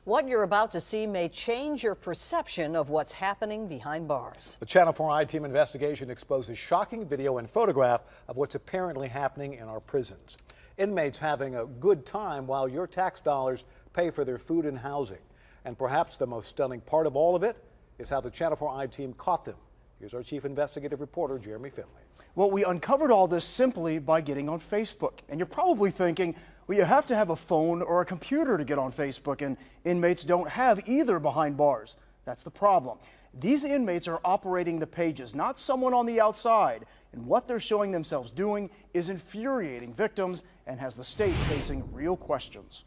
What you're about to see may change your perception of what's happening behind bars. The Channel 4 I-Team investigation exposes shocking video and photograph of what's apparently happening in our prisons. Inmates having a good time while your tax dollars pay for their food and housing. And perhaps the most stunning part of all of it is how the Channel 4 I-Team caught them. Here's our chief investigative reporter, Jeremy Finley. Well, we uncovered all this simply by getting on Facebook. And you're probably thinking, well, you have to have a phone or a computer to get on Facebook, and inmates don't have either behind bars. That's the problem. These inmates are operating the pages, not someone on the outside. And what they're showing themselves doing is infuriating victims and has the state facing real questions.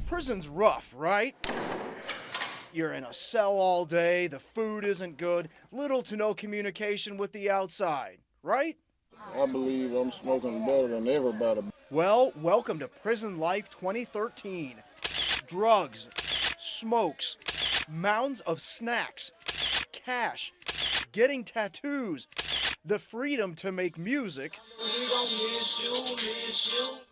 Prison's rough, right? You're in a cell all day, the food isn't good, little to no communication with the outside, right? I believe I'm smoking better than everybody. Well, welcome to Prison Life 2013. Drugs, smokes, mounds of snacks, cash, getting tattoos, the freedom to make music,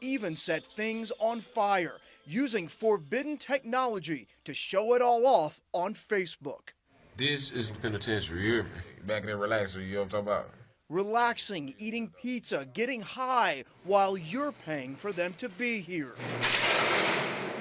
even set things on fire, using forbidden technology to show it all off on Facebook. This is the penitentiary, you hear me? Back in there relaxing, you know what I'm talking about? Relaxing, eating pizza, getting high while you're paying for them to be here.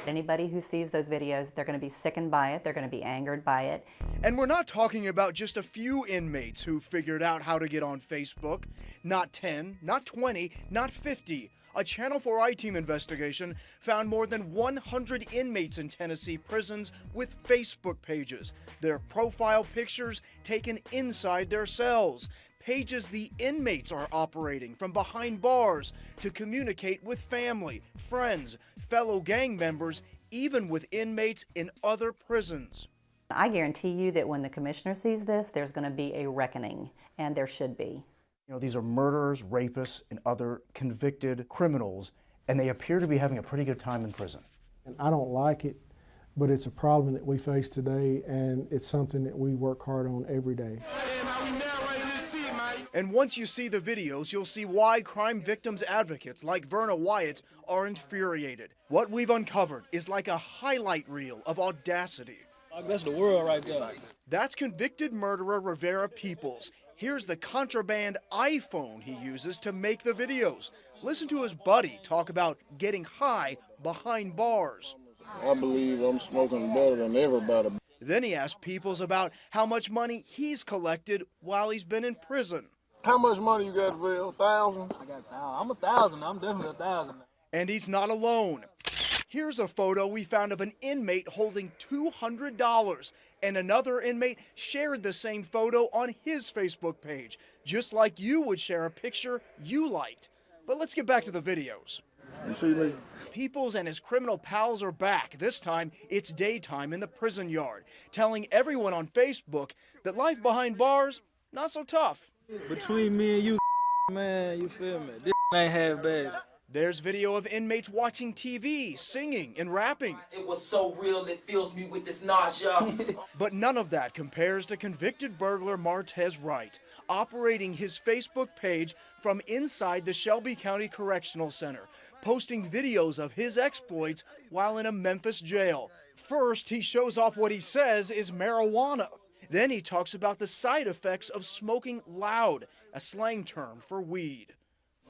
Anybody who sees those videos, they're going to be sickened by it, they're going to be angered by it. And we're not talking about just a few inmates who figured out how to get on Facebook. Not 10, not 20, not 50. A Channel 4 I-Team investigation found more than 100 inmates in Tennessee prisons with Facebook pages. Their profile pictures taken inside their cells. Pages the inmates are operating from behind bars to communicate with family, friends, fellow gang members, even with inmates in other prisons. I guarantee you that when the commissioner sees this, there's going to be a reckoning, and there should be. You know, these are murderers, rapists, and other convicted criminals, and they appear to be having a pretty good time in prison. And I don't like it, but it's a problem that we face today, and it's something that we work hard on every day. And once you see the videos, you'll see why crime victims advocates like Verna Wyatt are infuriated. What we've uncovered is like a highlight reel of audacity. That's the world right there. That's convicted murderer Rivera Peoples. Here's the contraband iPhone he uses to make the videos. Listen to his buddy talk about getting high behind bars. I believe I'm smoking better than everybody. Then he asked Peoples about how much money he's collected while he's been in prison. How much money you got, Phil? 1,000? I got 1,000. I'm 1,000. I'm definitely 1,000. And he's not alone. Here's a photo we found of an inmate holding $200, and another inmate shared the same photo on his Facebook page, just like you would share a picture you liked. But let's get back to the videos. You see me? Peoples and his criminal pals are back. This time, it's daytime in the prison yard, telling everyone on Facebook that life behind bars, not so tough. Between me and you, man, you feel me? This ain't half bad. There's video of inmates watching TV, singing and rapping. It was so real, it fills me with this nausea. But none of that compares to convicted burglar Martez Wright, operating his Facebook page from inside the Shelby County Correctional Center, posting videos of his exploits while in a Memphis jail. First, he shows off what he says is marijuana. Then he talks about the side effects of smoking loud, a slang term for weed.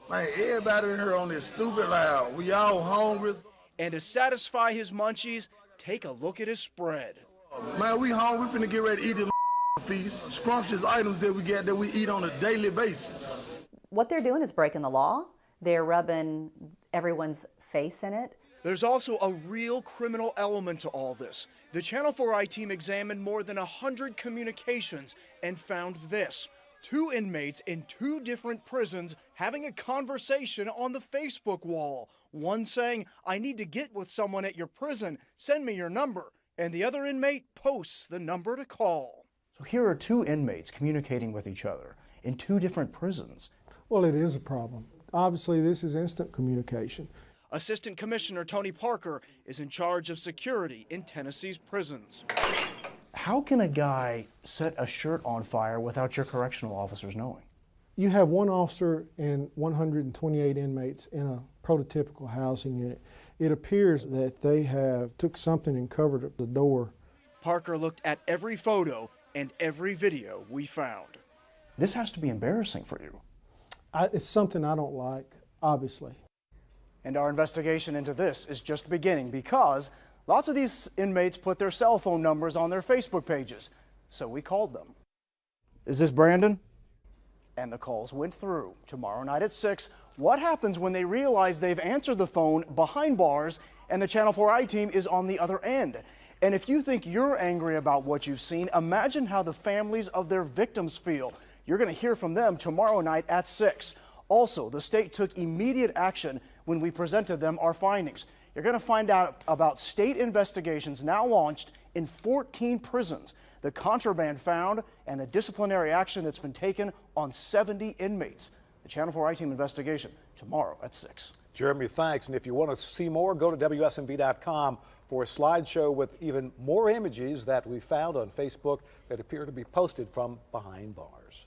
Man, everybody in here on this stupid loud. We all hungry. And to satisfy his munchies, take a look at his spread. Man, we hungry. We finna get ready to eat this feast. Scrumptious items that we get that we eat on a daily basis. What they're doing is breaking the law. They're rubbing everyone's face in it. There's also a real criminal element to all this. The Channel 4 I-Team examined more than 100 communications and found this. 2 inmates in 2 different prisons having a conversation on the Facebook wall. One saying, "I need to get with someone at your prison, send me your number." And the other inmate posts the number to call. So here are 2 inmates communicating with each other in 2 different prisons. Well, it is a problem. Obviously, this is instant communication. Assistant Commissioner Tony Parker is in charge of security in Tennessee's prisons. How can a guy set a shirt on fire without your correctional officers knowing? You have one officer and 128 inmates in a prototypical housing unit. It appears that they have took something and covered up the door. Parker looked at every photo and every video we found. This has to be embarrassing for you. It's something I don't like, obviously. And our investigation into this is just beginning because lots of these inmates put their cell phone numbers on their Facebook pages. So we called them. Is this Brandon? And the calls went through. Tomorrow night at 6, what happens when they realize they've answered the phone behind bars and the Channel 4 I-Team is on the other end? And if you think you're angry about what you've seen, imagine how the families of their victims feel. You're going to hear from them tomorrow night at 6. Also, the state took immediate action when we presented them our findings. You're going to find out about state investigations now launched in 14 prisons, the contraband found, and the disciplinary action that's been taken on 70 inmates. The Channel 4 I-Team investigation tomorrow at 6. Jeremy, thanks. And if you want to see more, go to WSMV.com for a slideshow with even more images that we found on Facebook that appear to be posted from behind bars.